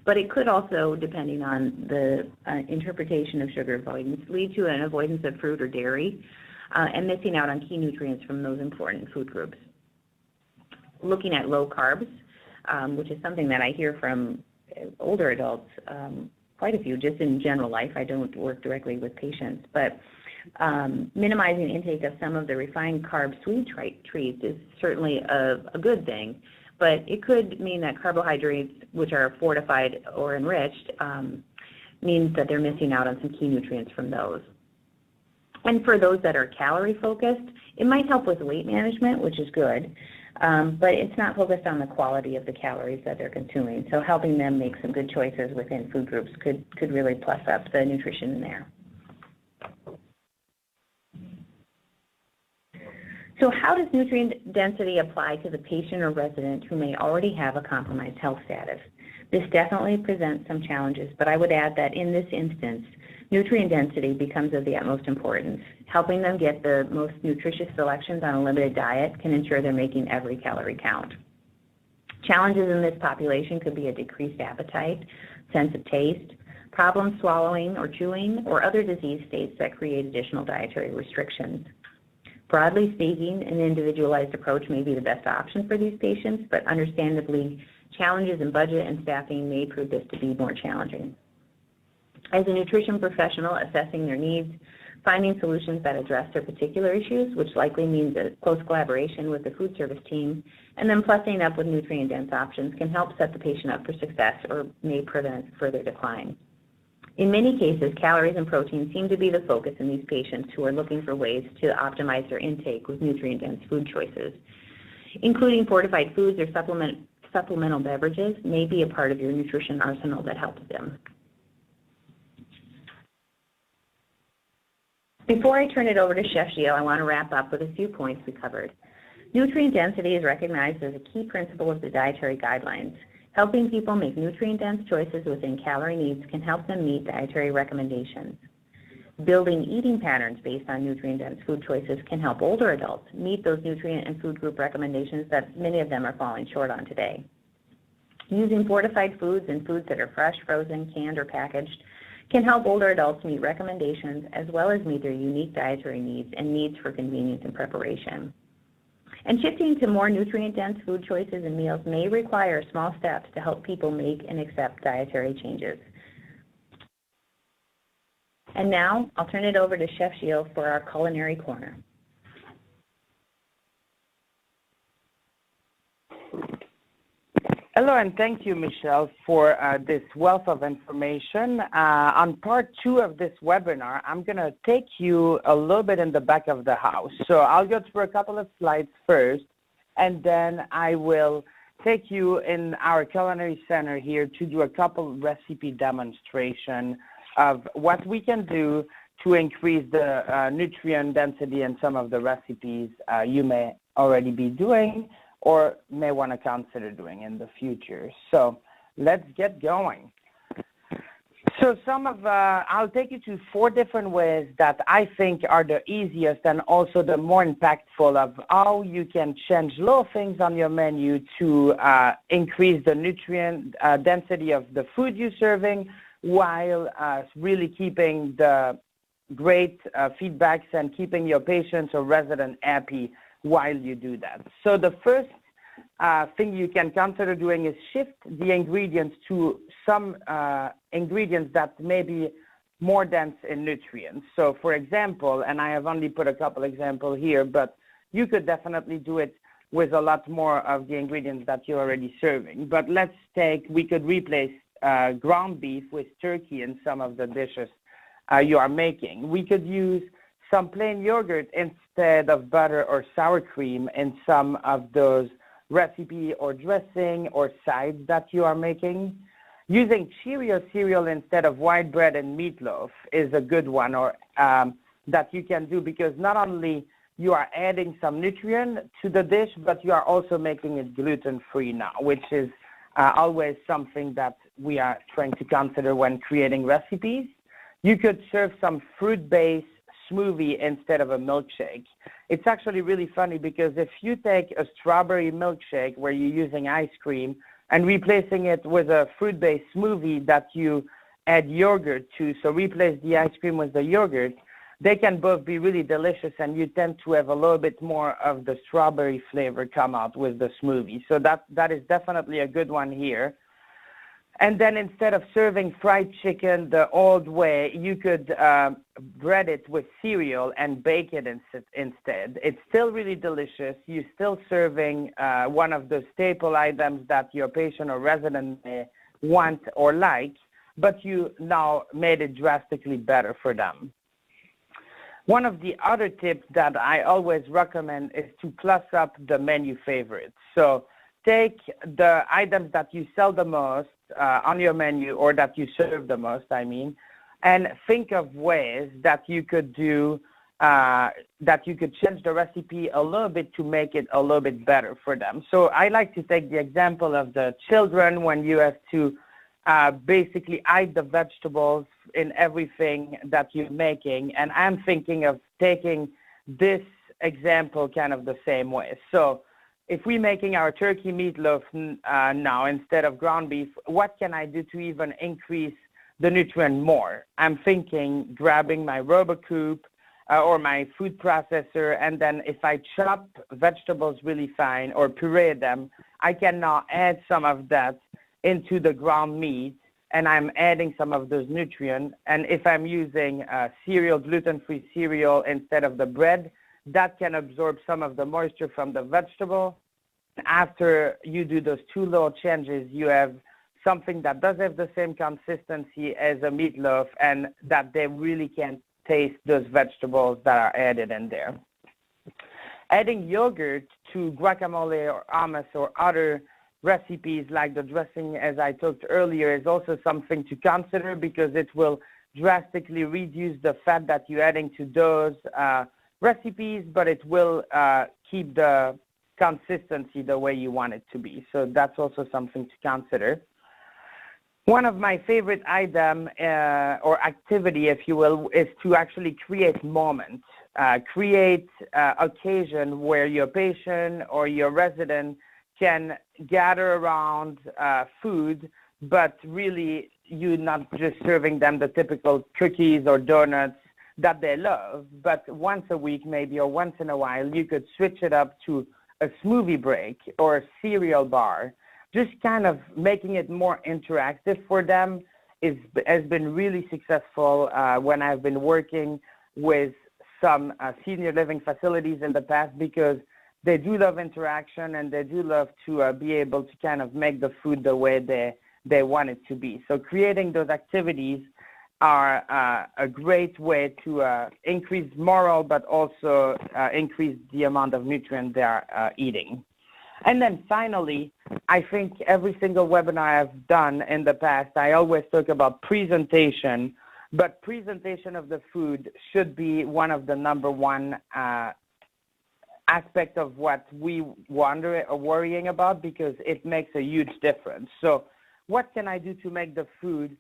But it could also, depending on the interpretation of sugar avoidance, lead to an avoidance of fruit or dairy and missing out on key nutrients from those important food groups. Looking at low carbs, which is something that I hear from older adults, quite a few, just in general life. I don't work directly with patients, but minimizing intake of some of the refined carb sweet treats is certainly a good thing, but it could mean that carbohydrates, which are fortified or enriched, means that they're missing out on some key nutrients from those. And for those that are calorie focused, it might help with weight management, which is good, but it's not focused on the quality of the calories that they're consuming. So helping them make some good choices within food groups could really plus up the nutrition in there. So how does nutrient density apply to the patient or resident who may already have a compromised health status? This definitely presents some challenges, but I would add that in this instance, nutrient density becomes of the utmost importance. Helping them get the most nutritious selections on a limited diet can ensure they're making every calorie count. Challenges in this population could be a decreased appetite, sense of taste, problems swallowing or chewing, or other disease states that create additional dietary restrictions. Broadly speaking, an individualized approach may be the best option for these patients, but understandably, challenges in budget and staffing may prove this to be more challenging. As a nutrition professional, assessing their needs, finding solutions that address their particular issues, which likely means a close collaboration with the food service team, and then plussing up with nutrient-dense options can help set the patient up for success or may prevent further decline. In many cases, calories and protein seem to be the focus in these patients who are looking for ways to optimize their intake with nutrient-dense food choices. Including fortified foods or supplemental beverages may be a part of your nutrition arsenal that helps them. Before I turn it over to Chef Gio, I want to wrap up with a few points we covered. Nutrient density is recognized as a key principle of the dietary guidelines. Helping people make nutrient-dense choices within calorie needs can help them meet dietary recommendations. Building eating patterns based on nutrient-dense food choices can help older adults meet those nutrient and food group recommendations that many of them are falling short on today. Using fortified foods and foods that are fresh, frozen, canned, or packaged can help older adults meet recommendations as well as meet their unique dietary needs and needs for convenience and preparation. And shifting to more nutrient-dense food choices and meals may require small steps to help people make and accept dietary changes. And now, I'll turn it over to Chef Gio for our Culinary Corner. Hello, and thank you, Michelle, for this wealth of information. On part 2 of this webinar, I'm going to take you a little bit in the back of the house. So I'll go through a couple of slides first, and then I will take you in our culinary center here to do a couple recipe demonstration of what we can do to increase the nutrient density in some of the recipes you may already be doing or may want to consider doing in the future. So let's get going. So I'll take you to 4 different ways that I think are the easiest and also the more impactful of how you can change little things on your menu to increase the nutrient density of the food you're serving while really keeping the great feedbacks and keeping your patients or residents happy while you do that. So the first thing you can consider doing is shift the ingredients to some ingredients that may be more dense in nutrients. So for example, and I have only put a couple examples here, but you could definitely do it with a lot more of the ingredients that you're already serving. But we could replace ground beef with turkey in some of the dishes you are making. We could use some plain yogurt instead of butter or sour cream in some of those recipe or dressing or sides that you are making. Using Cheerios cereal instead of white bread and meatloaf is a good one or that you can do because not only you are adding some nutrient to the dish, but you are also making it gluten-free now, which is always something that we are trying to consider when creating recipes. You could serve some fruit-based smoothie instead of a milkshake. It's actually really funny because if you take a strawberry milkshake where you're using ice cream and replacing it with a fruit-based smoothie that you add yogurt to, so replace the ice cream with the yogurt, they can both be really delicious, and you tend to have a little bit more of the strawberry flavor come out with the smoothie. So that is definitely a good one here. And then instead of serving fried chicken the old way, you could bread it with cereal and bake it instead. It's still really delicious. You're still serving one of the staple items that your patient or resident may want or like, but you now made it drastically better for them. One of the other tips that I always recommend is to plus up the menu favorites. So take the items that you sell the most on your menu, or that you serve the most, and think of ways that you could do, that you could change the recipe a little bit to make it a little bit better for them. So I like to take the example of the children when you have to basically hide the vegetables in everything that you're making. And I'm thinking of taking this example kind of the same way. So if we're making our turkey meatloaf now instead of ground beef, what can I do to even increase the nutrient more? I'm thinking grabbing my RoboCoupe or my food processor, and then if I chop vegetables really fine or puree them, I can now add some of that into the ground meat, and I'm adding some of those nutrients. And if I'm using cereal, gluten-free cereal instead of the bread, that can absorb some of the moisture from the vegetable. After you do those two little changes, you have something that does have the same consistency as a meatloaf, and that they really can taste those vegetables that are added in there. Adding yogurt to guacamole or hummus or other recipes like the dressing, as I talked earlier, is also something to consider, because it will drastically reduce the fat that you're adding to those recipes, but it will keep the consistency the way you want it to be. So that's also something to consider. One of my favorite item or activity, if you will, is to actually create moments, create occasion where your patient or your resident can gather around food, but really you're not just serving them the typical cookies or donuts that they love, but once a week maybe, or once in a while, you could switch it up to a smoothie break or a cereal bar. Just kind of making it more interactive for them has been really successful when I've been working with some senior living facilities in the past, because they do love interaction, and they do love to be able to kind of make the food the way they want it to be. So creating those activities are a great way to increase morale, but also increase the amount of nutrients they are eating. And then finally, I think every single webinar I've done in the past, I always talk about presentation, but presentation of the food should be one of the number one aspect of what we wonder or worrying about, because it makes a huge difference. So what can I do to make the food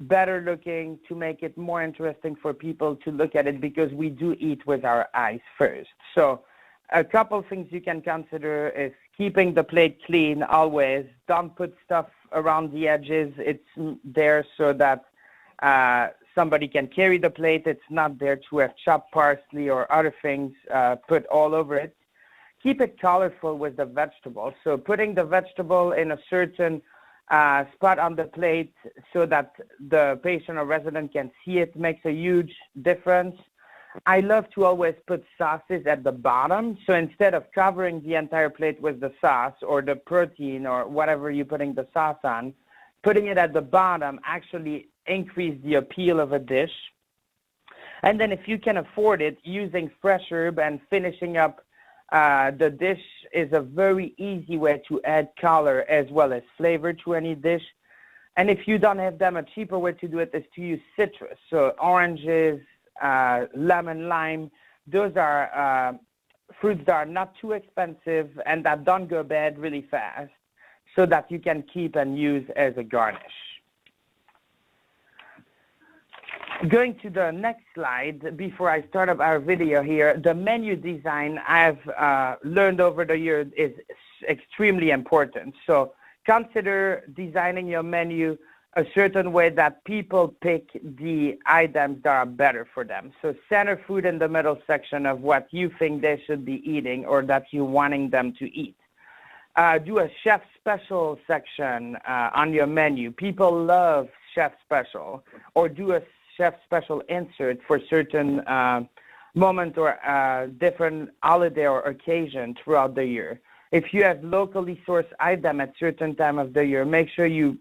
better looking, to make it more interesting for people to look at it, because we do eat with our eyes first. So a couple things you can consider is keeping the plate clean always. Don't put stuff around the edges. It's there so that somebody can carry the plate. It's not there to have chopped parsley or other things put all over it. Keep it colorful with the vegetables. So putting the vegetable in a certain spot on the plate so that the patient or resident can see it makes a huge difference. I love to always put sauces at the bottom. So instead of covering the entire plate with the sauce or the protein or whatever you're putting the sauce on, putting it at the bottom actually increase the appeal of a dish. And then if you can afford it, using fresh herb and finishing up the dish is a very easy way to add color as well as flavor to any dish. And if you don't have them, a cheaper way to do it is to use citrus. So oranges, lemon, lime, those are fruits that are not too expensive and that don't go bad really fast, so that you can keep and use as a garnish. Going to the next slide, before I start up our video here, the menu design I've learned over the years is extremely important. So consider designing your menu a certain way that people pick the items that are better for them. So center food in the middle section of what you think they should be eating or that you're wanting them to eat. Do a chef special section on your menu. People love chef special, or do a chef special insert for certain moment or different holiday or occasion throughout the year. If you have locally sourced item at certain time of the year, make sure you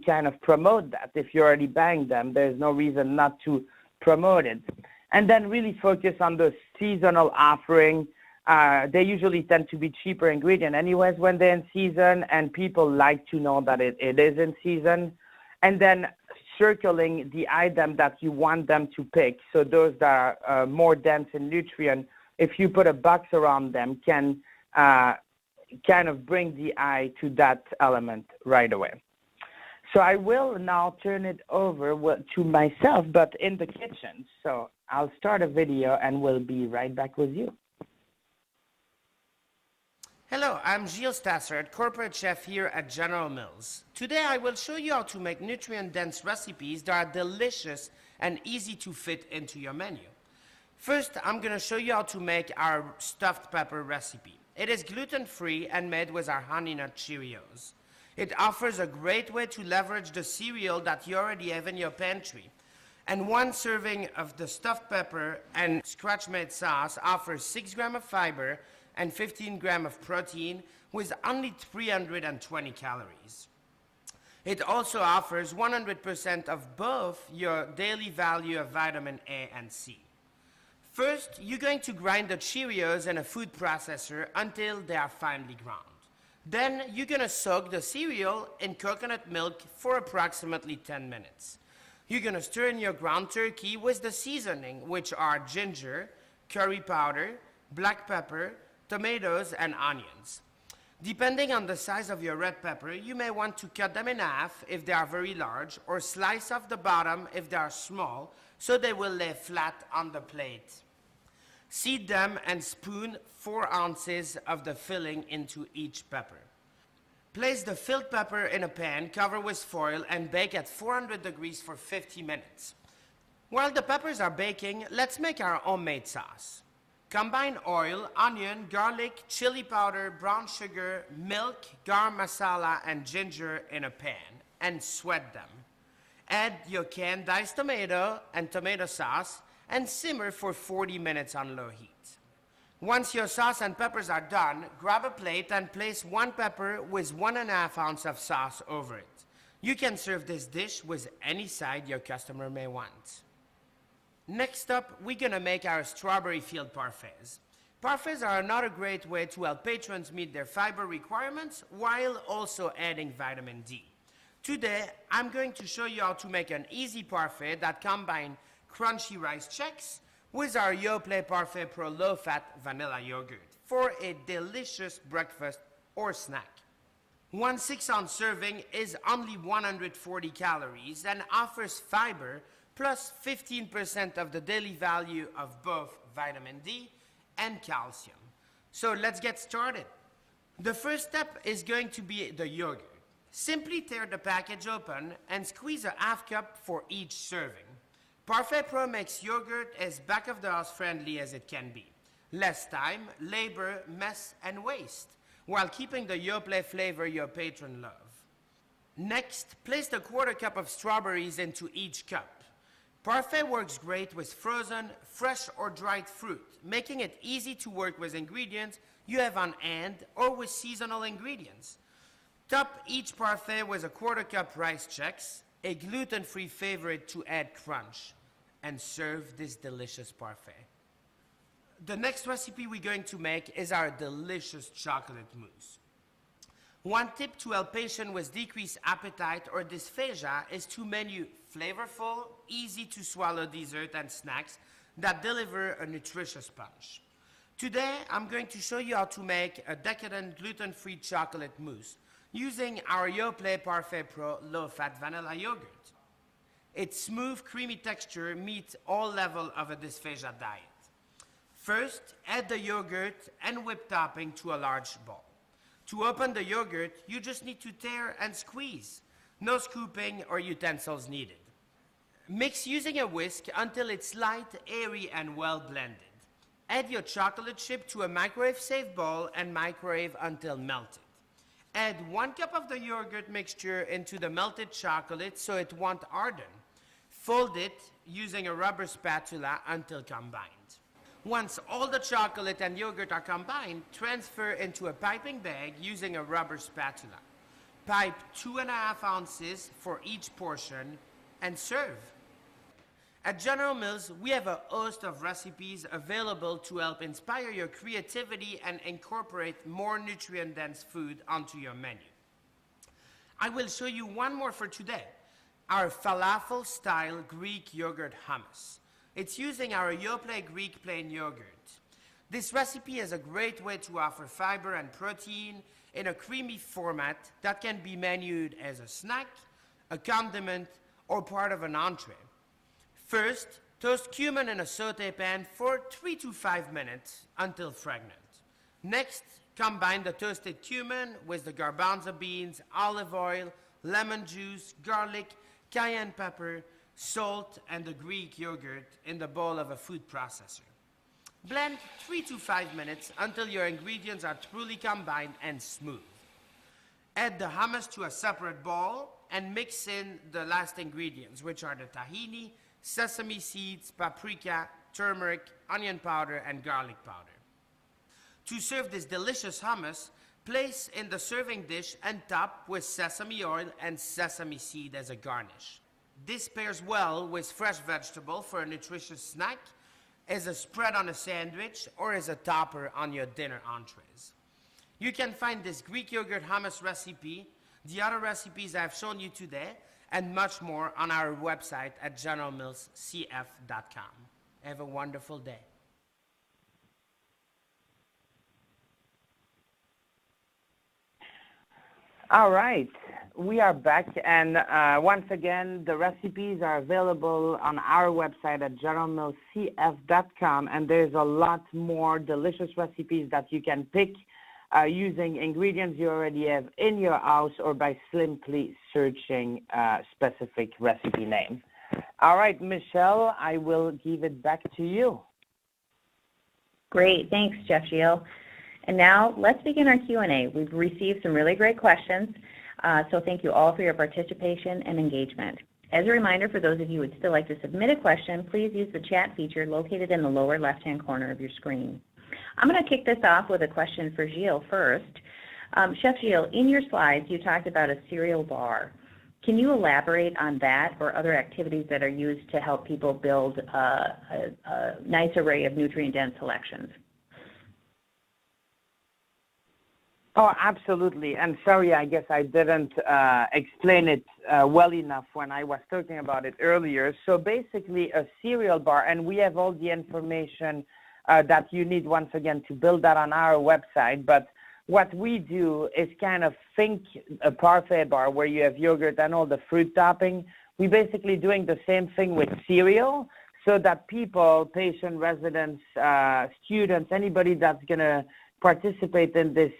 kind of promote that. If you're already buying them, there's no reason not to promote it. And then really focus on the seasonal offering. They usually tend to be cheaper ingredient anyways when they're in season, and people like to know that it is in season. And then circling the item that you want them to pick. So those that are more dense in nutrient, if you put a box around them, can kind of bring the eye to that element right away. So I will now turn it over to myself, but in the kitchen. So I'll start a video and we'll be right back with you. Hello, I'm Gilles Stassert, corporate chef here at General Mills. Today I will show you how to make nutrient-dense recipes that are delicious and easy to fit into your menu. First, I'm going to show you how to make our stuffed pepper recipe. It is gluten-free and made with our Honey Nut Cheerios. It offers a great way to leverage the cereal that you already have in your pantry. And one serving of the stuffed pepper and scratch-made sauce offers 6 grams of fiber and 15 grams of protein with only 320 calories. It also offers 100% of both your daily value of vitamin A and C. First, you're going to grind the Cheerios in a food processor until they are finely ground. Then you're going to soak the cereal in coconut milk for approximately 10 minutes. You're going to stir in your ground turkey with the seasoning, which are ginger, curry powder, black pepper, tomatoes, and onions. Depending on the size of your red pepper, you may want to cut them in half if they are very large, or slice off the bottom if they are small, so they will lay flat on the plate. Seed them and spoon 4 ounces of the filling into each pepper. Place the filled pepper in a pan, cover with foil, and bake at 400 degrees for 50 minutes. While the peppers are baking, let's make our homemade sauce. Combine oil, onion, garlic, chili powder, brown sugar, milk, garam masala, and ginger in a pan, and sweat them. Add your canned diced tomato and tomato sauce, and simmer for 40 minutes on low heat. Once your sauce and peppers are done, grab a plate and place 1 pepper with 1.5 ounces of sauce over it. You can serve this dish with any side your customer may want. Next up, we're gonna make our strawberry field parfaits. Parfaits are another great way to help patrons meet their fiber requirements while also adding vitamin D. Today, I'm going to show you how to make an easy parfait that combines crunchy rice checks with our Yoplait parfaitPro low-fat vanilla yogurt for a delicious breakfast or snack. 1 6-ounce serving is only 140 calories and offers fiber plus 15% of the daily value of both vitamin D and calcium. So let's get started. The first step is going to be the yogurt. Simply tear the package open and squeeze a half cup for each serving. parfaitPro makes yogurt as back-of-the-house friendly as it can be. Less time, labor, mess, and waste, while keeping the Yoplait flavor your patron love. Next, place the 1/4 cup of strawberries into each cup. Parfait works great with frozen, fresh, or dried fruit, making it easy to work with ingredients you have on hand or with seasonal ingredients. Top each parfait with a 1/4 cup rice checks, a gluten-free favorite to add crunch, and serve this delicious parfait. The next recipe we're going to make is our delicious chocolate mousse. One tip to help patients with decreased appetite or dysphagia is to menu flavorful, easy to swallow dessert and snacks that deliver a nutritious punch. Today, I'm going to show you how to make a decadent gluten-free chocolate mousse using our Yoplait parfaitPro low-fat vanilla yogurt. Its smooth, creamy texture meets all levels of a dysphagia diet. First, add the yogurt and whipped topping to a large bowl. To open the yogurt, you just need to tear and squeeze. No scooping or utensils needed. Mix using a whisk until it's light, airy, and well blended. Add your chocolate chip to a microwave-safe bowl and microwave until melted. Add 1 cup of the yogurt mixture into the melted chocolate so it won't harden. Fold it using a rubber spatula until combined. Once all the chocolate and yogurt are combined, transfer into a piping bag using a rubber spatula. Pipe 2.5 ounces for each portion and serve. At General Mills, we have a host of recipes available to help inspire your creativity and incorporate more nutrient-dense food onto your menu. I will show you one more for today, our Falafel-style Greek yogurt hummus. It's using our YoplaitGreek plain yogurt. This recipe is a great way to offer fiber and protein in a creamy format that can be menued as a snack, a condiment, or part of an entree. First, toast cumin in a sauté pan for 3 to 5 minutes until fragrant. Next, combine the toasted cumin with the garbanzo beans, olive oil, lemon juice, garlic, cayenne pepper, salt, and the Greek yogurt in the bowl of a food processor. Blend 3 to 5 minutes until your ingredients are truly combined and smooth. Add the hummus to a separate bowl and mix in the last ingredients, which are the tahini, sesame seeds, paprika, turmeric, onion powder, and garlic powder. To serve this delicious hummus, place in the serving dish and top with sesame oil and sesame seed as a garnish. This pairs well with fresh vegetable for a nutritious snack, as a spread on a sandwich, or as a topper on your dinner entrees. You can find this Greek yogurt hummus recipe, the other recipes I've shown you today, and much more on our website at generalmillscf.com. Have a wonderful day. All right, we are back, and once again, the recipes are available on our website at generalmillscf.com, and there's a lot more delicious recipes that you can pick using ingredients you already have in your house or by simply searching specific recipe name. All right, Michelle, I will give it back to you. Great. Thanks, Chef Gilles. And now let's begin our Q&A. We've received some really great questions, so thank you all for your participation and engagement. As a reminder, for those of you who would still like to submit a question, please use the chat feature located in the lower left-hand corner of your screen. I'm going to kick this off with a question for Gilles first. Chef Gilles, in your slides, you talked about a cereal bar. Can you elaborate on that or other activities that are used to help people build a nice array of nutrient-dense selections? Oh, absolutely. And sorry, I guess I didn't explain it well enough when I was talking about it earlier. So basically a cereal bar, and we have all the information that you need, once again, to build that on our website. But what we do is kind of think a parfait bar where you have yogurt and all the fruit topping. We're basically doing the same thing with cereal so that people, patients, residents, students, anybody that's going to participate in this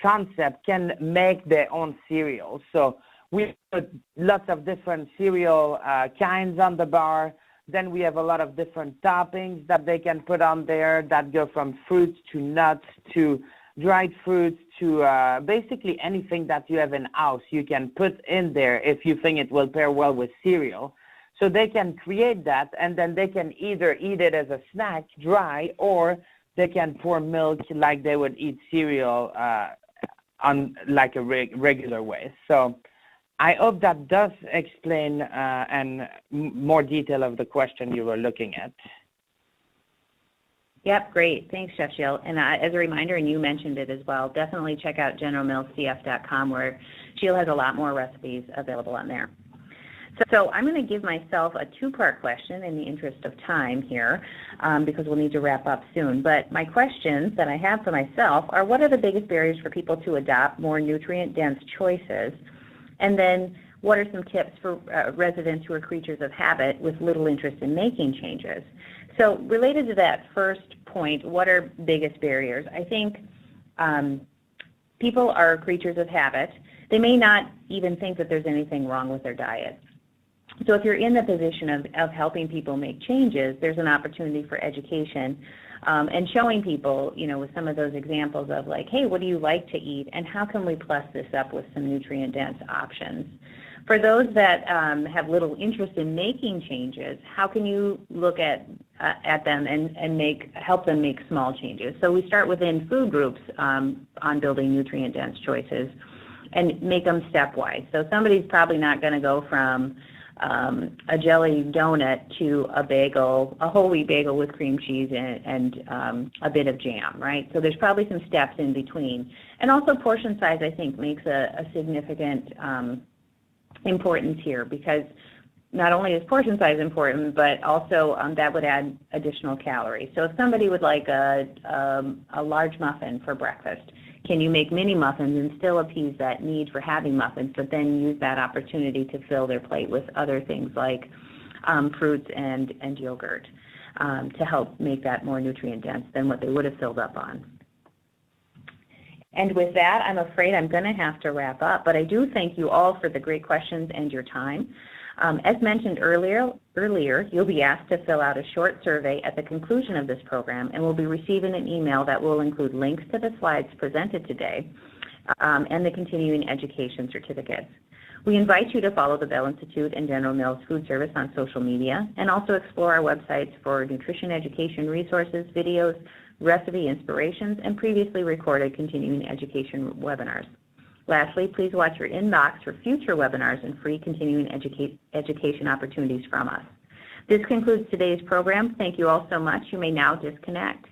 concept can make their own cereal. So we put lots of different cereal kinds on the bar. Then we have a lot of different toppings that they can put on there that go from fruits to nuts to dried fruits to basically anything that you have in house you can put in there if you think it will pair well with cereal. So they can create that, and then they can either eat it as a snack, dry, or they can pour milk like they would eat cereal on like a regular way. So I hope that does explain and more detail of the question you were looking at. Yep, great. Thanks, Chef Gilles. And as a reminder, and you mentioned it as well, definitely check out generalmillscf.com where Gilles has a lot more recipes available on there. So I'm going to give myself a two-part question in the interest of time here because we'll need to wrap up soon. But my questions that I have for myself are, what are the biggest barriers for people to adopt more nutrient-dense choices? And then what are some tips for residents who are creatures of habit with little interest in making changes? So related to that first point, what are biggest barriers? I think People are creatures of habit. They may not even think that there's anything wrong with their diet. So if you're in the position of helping people make changes, there's an opportunity for education and showing people, with some of those examples of like, hey, what do you like to eat, and how can we plus this up with some nutrient-dense options? For those that have little interest in making changes, how can you look at them and help them make small changes? So we start within food groups on building nutrient-dense choices and make them stepwise. So somebody's probably not going to go from a jelly donut to a bagel, a whole wheat bagel with cream cheese and a bit of jam, right? So there's probably some steps in between. And also portion size, I think, makes a significant importance here, because not only is portion size important, but also that would add additional calories. So if somebody would like a large muffin for breakfast, can you make mini muffins and still appease that need for having muffins, but then use that opportunity to fill their plate with other things like fruits and yogurt to help make that more nutrient dense than what they would have filled up on? And with that, I'm afraid I'm going to have to wrap up, but I do thank you all for the great questions and your time. As mentioned earlier, you'll be asked to fill out a short survey at the conclusion of this program, and we'll be receiving an email that will include links to the slides presented today and the continuing education certificates. We invite you to follow the Bell Institute and General Mills Food Service on social media, and also explore our websites for nutrition education resources, videos, recipe inspirations, and previously recorded continuing education webinars. Lastly, please watch your inbox for future webinars and free continuing education opportunities from us. This concludes today's program. Thank you all so much. You may now disconnect.